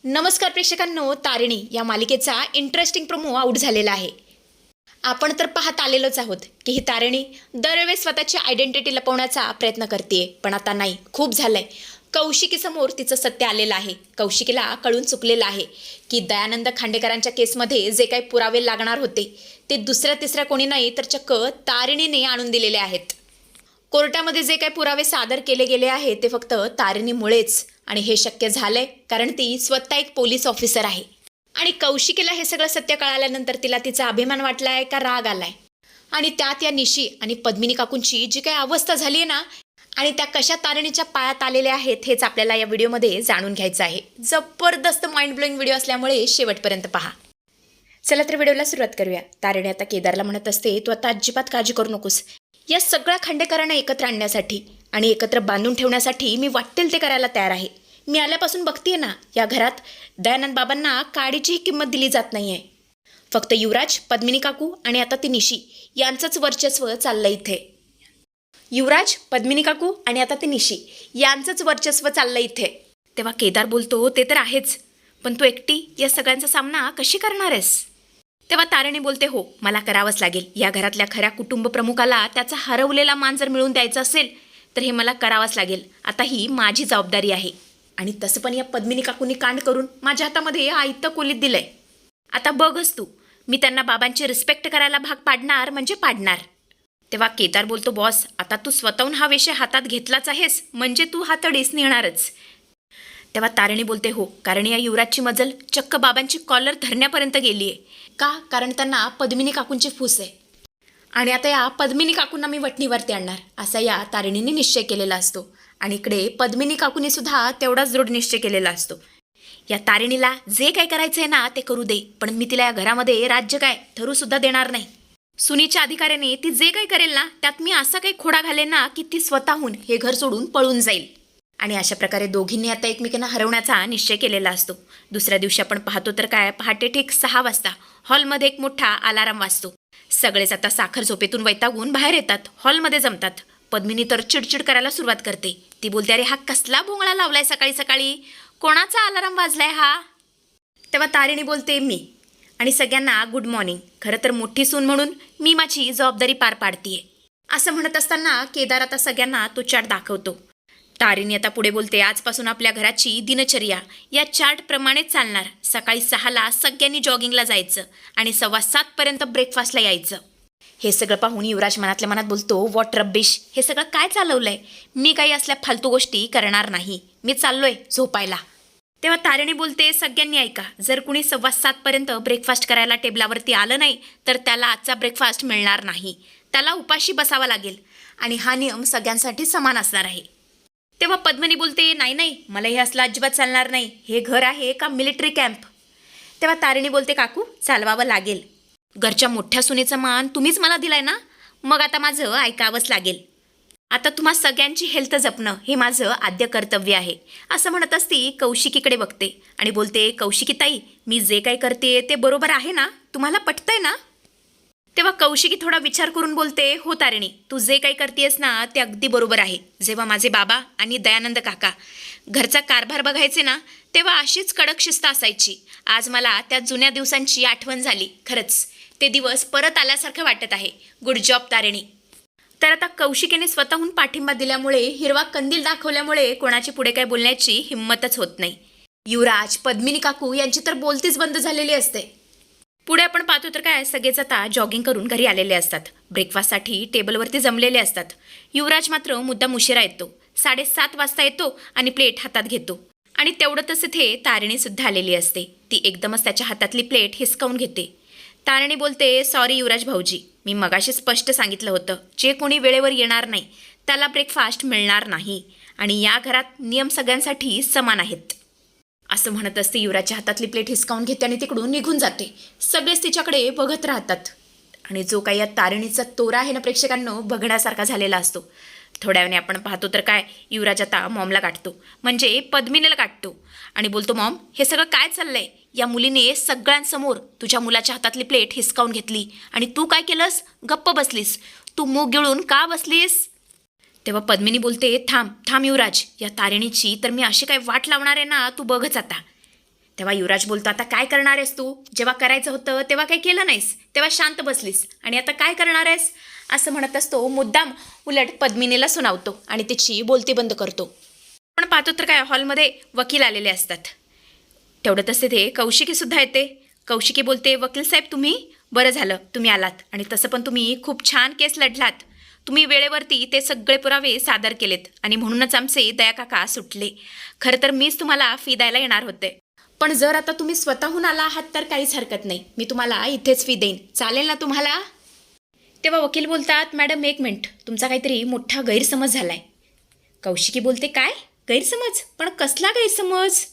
नमस्कार प्रेक्षकांनो, तारिणी या मालिकेचा इंटरेस्टिंग प्रोमो आउट झालेला आहे. आपण तर पाहत आलेलोच आहोत की ही तारिणी दरवेळेस स्वतःची आयडेंटिटी लपवण्याचा प्रयत्न करते, पण आता नाही, खूप झालंय. कौशिकीसमोर तिचं सत्य आलेलं आहे. कौशिकीला कळून चुकलेलं आहे की दयानंद खांडेकरांच्या केसमध्ये जे काही पुरावे लागणार होते ते दुसऱ्या तिसऱ्या कोणी नाही तर चक्क तारिणीने आणून दिलेले आहेत. कोर्टामध्ये जे काही पुरावे सादर केले गेले आहेत ते फक्त तारिणीमुळेच, आणि हे शक्य झालंय कारण ती स्वतः एक पोलीस ऑफिसर आहे. आणि कौशिकीला हे सगळं सत्य कळाल्यानंतर तिला तिचा अभिमान वाटलाय का राग आलाय, आणि त्यात या निशी आणि पद्मिनी काकूंची जी काही अवस्था झाली आहे ना, आणि त्या कशा तारिणीच्या पायात आलेल्या आहेत हेच आपल्याला या व्हिडिओमध्ये जाणून घ्यायचं आहे. जबरदस्त माइंड ब्लोईंग व्हिडिओ असल्यामुळे शेवटपर्यंत पहा. चला तर व्हिडिओला सुरुवात करूया. तारिणी आता केदारला म्हणत असते, तू आता अजिबात काळजी करू नकोस. या सगळ्या खांडेकरांना एकत्र आणण्यासाठी आणि एकत्र बांधून ठेवण्यासाठी मी वाटेल ते करायला तयार आहे. मी आल्यापासून बघतीये ना, या घरात दयानंद बाबांना काडीचीही किंमत दिली जात नाही आहे. फक्त युवराज, पद्मिनी काकू आणि आता ती निशी यांचंच वर्चस्व चाललं इथे. युवराज, पद्मिनी काकू आणि आता ती निशी यांचंच वर्चस्व चाललं इथे. तेव्हा केदार बोलतो, ते तर आहेच, पण तू एकटी या सगळ्यांचा सामना कशी करणार आहेस? तेव्हा तारिणी बोलते, हो, मला करावंच लागेल. या घरातल्या खऱ्या कुटुंब प्रमुखाला त्याचा हरवलेला मान जर मिळवून द्यायचा असेल तर हे मला करावंच लागेल. आता ही माझी जबाबदारी आहे. आणि तसं पण या पद्मिनी काकूंनी कांड करून माझ्या हातामध्ये आयतं कोलीत दिलंय. आता बघच तू, मी त्यांना बाबांची रिस्पेक्ट करायला भाग पाडणार म्हणजे पाडणार. तेव्हा केदार बोलतो, बॉस, आता तू स्वतःहून हा विषय हातात घेतलाच आहेस म्हणजे तू हातडीस नेणारच. तेव्हा तारिणी बोलते, हो, कारण या युवराजची मजल चक्क बाबांची कॉलर धरण्यापर्यंत गेली आहे. का? कारण त्यांना पद्मिनी काकूंची फूस आहे, आणि आता या पद्मिनी काकूंना मी वटणीवरती आणणार असा या तारिणीने निश्चय केलेला असतो. आणि इकडे पद्मिनी काकूंनी सुद्धा तेवढाच दृढ निश्चय केलेला असतो. या तारिणीला जे काय करायचं आहे ना ते करू दे, पण मी तिला या घरामध्ये राज्य काय ठरू सुद्धा देणार नाही. सुनीच्या अधिकाऱ्याने ती जे काही करेल ना त्यात मी असा काही खोडा घालेन ना की ती स्वतःहून हे घर सोडून पळून जाईल. आणि अशा प्रकारे दोघींनी आता एकमेकांना हरवण्याचा निश्चय केलेला असतो. दुसऱ्या दिवशी आपण पाहतो तर काय, पहाटे ठीक 6 वाजता हॉलमध्ये एक मोठा अलाराम वाजतो. सगळेच आता साखर झोपेतून वैतागून बाहेर येतात, हॉलमध्ये जमतात. पद्मिनी तर चिडचिड करायला सुरुवात करते. ती बोलते, अरे हा कसला भोंगळा लावलाय सकाळी सकाळी, कोणाचा अलाराम वाजलाय हा? तेव्हा तारिणी बोलते, मी, आणि सगळ्यांना गुड मॉर्निंग. खरं तर मोठी सून म्हणून मी माझी जबाबदारी पार पाडतीये. असं म्हणत असताना केदार आता सगळ्यांना तो चार्ट दाखवतो. तारिणी आता पुढे बोलते, आजपासून आपल्या घराची दिनचर्या या चार्टप्रमाणेच चालणार. सकाळी 6ला सगळ्यांनी जॉगिंगला जायचं आणि 7:15 ब्रेकफास्टला यायचं. हे सगळं पाहून युवराज मनातल्या मनात बोलतो, वॉट रब्बिश, हे सगळं काय चालवलंय? मी काही असल्या फालतू गोष्टी करणार नाही, मी चाललोय झोपायला. तेव्हा तारिणी बोलते, सगळ्यांनी ऐका, जर कुणी 7:15 ब्रेकफास्ट करायला टेबलावरती आलं नाही तर त्याला आजचा ब्रेकफास्ट मिळणार नाही. त्याला उपाशी बसावा लागेल, आणि हा नियम सगळ्यांसाठी समान असणार आहे. तेव्हा पद्मिनी बोलते, नाही नाही, मला हे असलं अजिबात चालणार नाही. हे घर आहे का मिलिटरी कॅम्प? तेव्हा तारिणी बोलते, काकू, चालवावं लागेल. घरच्या मोठ्या सुनेचा मान तुम्हीच मला दिलाय ना, मग आता माझं ऐकावंच लागेल. आता तुम्हा सगळ्यांची हेल्थ जपणं हे माझं आद्य कर्तव्य आहे. असं म्हणत असती कौशिकीकडे बघते आणि बोलते, कौशिकी ताई, मी जे काही करते ते बरोबर आहे ना? तुम्हाला पटतंय ना? तेव्हा कौशिकी थोडा विचार करून बोलते, हो तारिणी, तू जे काही करतेस ना ते अगदी बरोबर आहे. जेव्हा माझे बाबा आणि दयानंद काका घरचा कारभार बघायचे ना तेव्हा अशीच कडक शिस्त असायची. आज मला त्या जुन्या दिवसांची आठवण झाली. खरंच ते दिवस परत आल्यासारखं वाटत आहे. Good job Tarini. तर आता कौशिकीने स्वतःहून पाठिंबा दिल्यामुळे, हिरवा कंदील दाखवल्यामुळे कोणाची पुढे काय बोलण्याची हिंमतच होत नाही. युवराज, पद्मिनी काकू यांची तर बोलतीच बंद झालेली असते. पुढे आपण पाहतो तर काय, सगळेच आता जॉगिंग करून घरी आलेले असतात. ब्रेकफास्टसाठी टेबलवरती जमलेले असतात. युवराज मात्र मुद्दाम उशिरा येतो. 7:30 वाजता येतो आणि प्लेट हातात घेतो. आणि तेवढंच इथे तारिणी सुद्धा आलेली असते. ती एकदमच त्याच्या हातातली प्लेट हिसकावून घेते. तारिणी बोलते, सॉरी युवराज भाऊजी, मी मगाशी स्पष्ट सांगितलं होतं, जे कोणी वेळेवर येणार नाही त्याला ब्रेकफास्ट मिळणार नाही, आणि या घरात नियम सगळ्यांसाठी समान आहेत. असं म्हणत असते. युवराजच्या हातातली प्लेट हिसकावून घेते आणि तिकडून निघून जाते. सगळेच तिच्याकडे बघत राहतात. आणि जो काही या तारिणीचा तोरा आहे ना प्रेक्षकांनो, बघण्यासारखा झालेला असतो. थोड्या वेळाने आपण पाहतो तर काय, युवराज आता मॉमला गाठतो, म्हणजे पद्मिनीला गाठतो, आणि बोलतो, मॉम, हे सगळं काय चाललंय? या मुलीने सगळ्यांसमोर तुझ्या मुलाच्या हातातली प्लेट हिसकावून घेतली आणि तू काय केलंस? गप्प बसलीस. तू मूग गिळून का बसलीस? तेव्हा पद्मिनी बोलते, थांब थांब युवराज, या तारिणीची तर मी अशी काय वाट लावणार आहे ना, तू बघच आता. तेव्हा युवराज बोलतो, आता काय करणार आहेस तू? जेव्हा करायचं होतं तेव्हा काही केलं नाहीस, तेव्हा शांत बसलीस आणि आता काय करणार आहेस? असं म्हणत असतो. मुद्दाम उलट पद्मिनीला सुनावतो आणि तिची बोलती बंद करतो. पण पाहतो तर काय, हॉलमध्ये वकील आलेले असतात. तेवढं तसे ते कौशिकीसुद्धा येते. कौशिकी बोलते, वकील साहेब तुम्ही बरं झालं तुम्ही आलात, आणि तसं पण तुम्ही खूप छान केस लढलात. तुम्ही वेळेवरती ते सगळे पुरावे सादर केलेत आणि म्हणूनच आमचे दयाकाका सुटले. खरं तर मीच तुम्हाला फी द्यायला येणार होते, पण जर आता तुम्ही स्वतःहून आला आहात तर काहीच हरकत नाही, मी तुम्हाला इथेच फी देईन, चालेल ना तुम्हाला? तेव्हा वकील बोलतात, मॅडम एक मिनिट, तुमचा काहीतरी मोठा गैरसमज झालाय. कौशिकी बोलते, काय गैरसमज? पण कसला गैरसमज?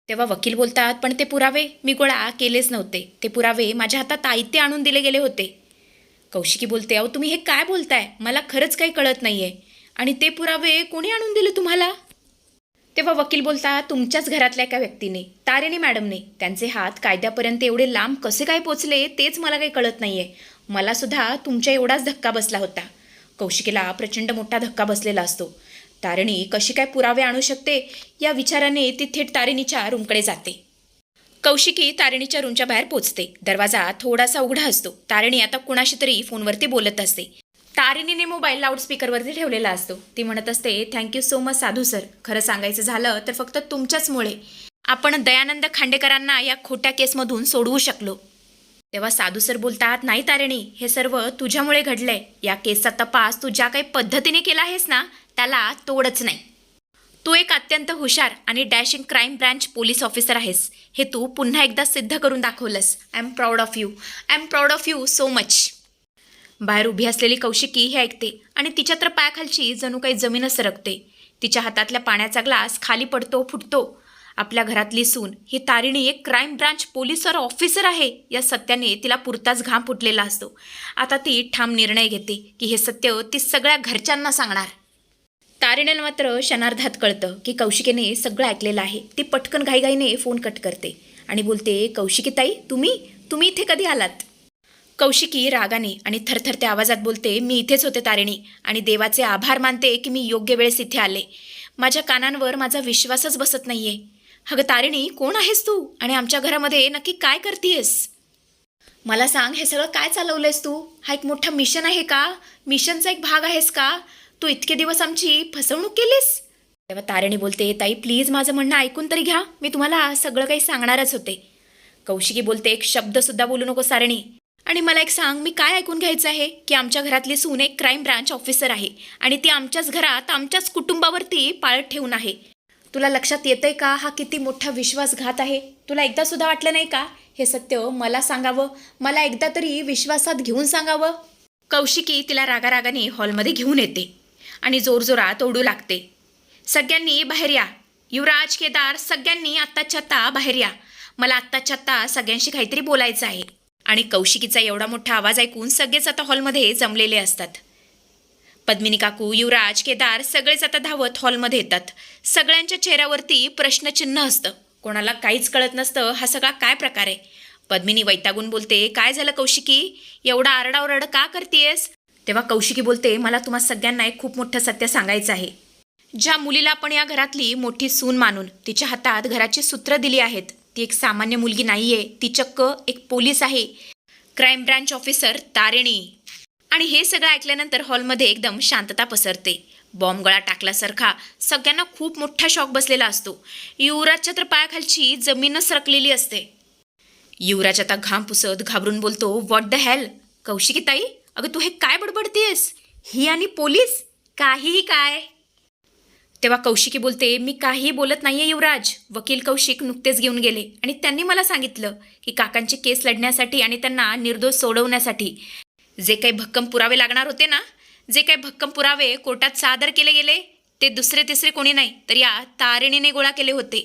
तेव्हा वकील बोलतात, पण ते पुरावे मी गोळा केलेच नव्हते, ते पुरावे माझ्या हातात आयते आणून दिले गेले होते. कौशिकी बोलते, अहो तुम्ही हे काय बोलताय? मला खरंच काही कळत नाहीये. आणि ते पुरावे कोणी आणून दिले तुम्हाला? तेव्हा वकील बोलतात, तुमच्याच घरातल्या एका व्यक्तीने, तारिणी मॅडमने, त्यांचे हात कायद्यापर्यंत एवढे लांब कसे काय पोचले तेच मला काही कळत नाहीये. मला सुद्धा तुमच्या एवढाच धक्का बसला होता. कौशिकीला प्रचंड मोठा धक्का बसलेला असतो. तारिणी कशी काय पुरावे आणू शकते या विचाराने ती थेट तारिणीच्या रूमकडे जाते. कौशिकी तारिणीच्या रूमच्या बाहेर पोचते. दरवाजा थोडासा उघडा असतो. तारिणी आता कुणाशी तरी फोनवरती बोलत असते. तारिणीने मोबाईल लाऊडस्पीकरवरती ठेवलेला असतो. ती म्हणत असते, थँक्यू सो मच साधू सर. खरं सांगायचं झालं तर फक्त तुमच्याचमुळे आपण दयानंद खांडेकरांना या खोट्या केसमधून सोडवू शकलो. तेव्हा साधू सर बोलतात, नाही तारिणी, हे सर्व तुझ्यामुळे घडलंय. या केसचा तपास तू ज्या काही पद्धतीने केला आहेस ना, त्याला तोडच नाही. तू एक अत्यंत हुशार आणि dashing crime branch police officer आहेस, हे तू पुन्हा एकदा सिद्ध करून दाखवलंस. I am proud of you. I am proud of you so much. बाहेर उभी असलेली कौशिकी हे ऐकते आणि तिच्या तर पायाखालची जणू काही जमीनच सरकते. तिच्या हातातल्या पाण्याचा ग्लास खाली पडतो, फुटतो. आपल्या घरातली सून ही तारिणी एक क्राईम ब्रांच पोलीस ऑफिसर आहे या सत्याने तिला पुरताच घाम फुटलेला असतो. आता ती ठाम निर्णय घेते की हे सत्य ती सगळ्या घरच्यांना सांगणार. तारिणीला मात्र क्षणार्धात कळतं की कौशिकीने सगळं ऐकलेलं आहे. ती पटकन घाईघाईने फोन कट करते आणि बोलते, कौशिकी ताई, तुम्ही इथे कधी आलात? कौशिकी रागाने आणि थरथरत्या आवाजात बोलते, मी इथेच होते तारिणी, आणि देवाचे आभार मानते की मी योग्य वेळेस इथे आले. माझ्या कानांवर माझा विश्वासच बसत नाहीये. अगं तारिणी, कोण आहेस तू आणि आमच्या घरामध्ये नक्की काय करतेयस? मला सांग, हे सगळं काय चालवलंयस तू? हा एक मोठा मिशन आहे का? मिशनचा एक भाग आहेस का? तू इतके दिवस आमची फसवणूक केलीस? तेव्हा तारिणी बोलते, ताई प्लीज माझं म्हणणं ऐकून तरी घ्या, मी तुम्हाला सगळं काही सांगणारच होते. कौशिकी बोलते, एक शब्दसुद्धा बोलू नको तारिणी, आणि मला एक सांग, मी काय ऐकून घ्यायचं आहे की आमच्या घरातली सून एक क्राईम ब्रांच ऑफिसर आहे आणि ती आमच्याच घरात आमच्याच कुटुंबावरती पाळत ठेवून आहे. तुला लक्षात येतंय का हा किती मोठा विश्वासघात आहे? तुला एकदा सुद्धा वाटलं नाही का हे सत्य मला सांगावं, मला एकदा तरी विश्वासात घेऊन सांगावं? कौशिकी तिला रागारागाने हॉलमध्ये घेऊन येते आणि जोरजोरात ओरडू लागते, सगळ्यांनी बाहेर या. युवराज, केदार, सगळ्यांनी आत्ताच्या आत्ता बाहेर या. मला आत्ताच्या आत्ता सगळ्यांशी काहीतरी बोलायचं आहे. आणि कौशिकीचा एवढा मोठा आवाज ऐकून सगळेच आता हॉलमध्ये जमलेले असतात. पद्मिनी काकू, युवराज, केदार सगळेच आता धावत हॉलमध्ये येतात. सगळ्यांच्या चेहऱ्यावरती प्रश्नचिन्ह असतं. कोणाला काहीच कळत नसतं हा सगळा काय प्रकार आहे. पद्मिनी वैतागून बोलते, काय झालं कौशिकी, एवढा आरडाओरड का करतेयस? तेव्हा कौशिकी बोलते, मला तुम्हा सगळ्यांना एक खूप मोठं सत्य सांगायचं आहे. ज्या मुलीला आपण या घरातली मोठी सून मानून तिच्या हातात घराची सूत्र दिली आहेत, ती एक सामान्य मुलगी नाहीये, ती चक्क एक पोलीस आहे, क्राईम ब्रँच ऑफिसर तारिणी. आणि हे सगळं ऐकल्यानंतर हॉलमध्ये एकदम शांतता पसरते. बॉम्ब गळा टाकल्यासारखा सगळ्यांना खूप मोठा शॉक बसलेला असतो. युवराजच्या तर पायाखालची जमीनच सरकलेली असते. युवराज आता घाम पुसत घाबरून बोलतो, व्हॉट द हेल? कौशिकी ताई, अगं तू हे काय बडबडतेस? ही आणि पोलीस? काहीही काय? तेव्हा कौशिकी बोलते, मी काहीही बोलत नाहीये युवराज. वकील कौशिक नुकतेच घेऊन गेले आणि त्यांनी मला सांगितलं की काकांची केस लढण्यासाठी आणि त्यांना निर्दोष सोडवण्यासाठी जे काही भक्कम पुरावे लागणार होते ना, जे काही भक्कम पुरावे कोर्टात सादर केले गेले, ते दुसरे तिसरे कोणी नाही तर या तारिणीने गोळा केले होते.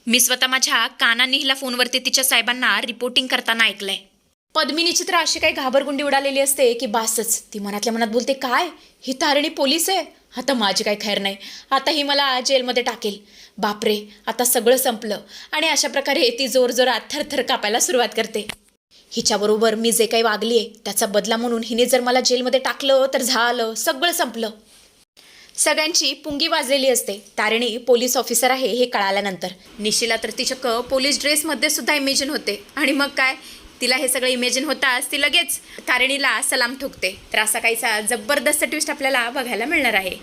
मी स्वतः माझ्या कानांनी हिला फोनवरती तिच्या साहेबांना रिपोर्टिंग करताना ऐकलंय. पद्मिनीची तर अशी काही घाबरगुंडी उडालेली असते की बासच. ती मनातल्या मनात बोलते, काय ही तारिणी पोलीस आहे? आता माझी काही खैर नाही, आता ही मला जेलमध्ये टाकेल. बापरे, आता सगळं संपलं. आणि अशा प्रकारे ती जोरजोरात थरथर कापायला सुरुवात करते. हिच्याबरोबर मी जे काही वागली आहे त्याचा बदला म्हणून हिने जर मला जेलमध्ये टाकलं तर झालं, सगळं संपलं. सगळ्यांची पुंगी वाजलेली असते. तारिणी पोलीस ऑफिसर आहे हे कळाल्यानंतर निशिला तर ती चक्क पोलीस ड्रेसमध्ये सुद्धा इमेजिन होते. आणि मग काय, तिला हे सगळं इमेजिन होताच ती लगेच तारिणीला सलाम ठोकते. तर असा काहीसा जबरदस्त ट्विस्ट आपल्याला बघायला मिळणार आहे.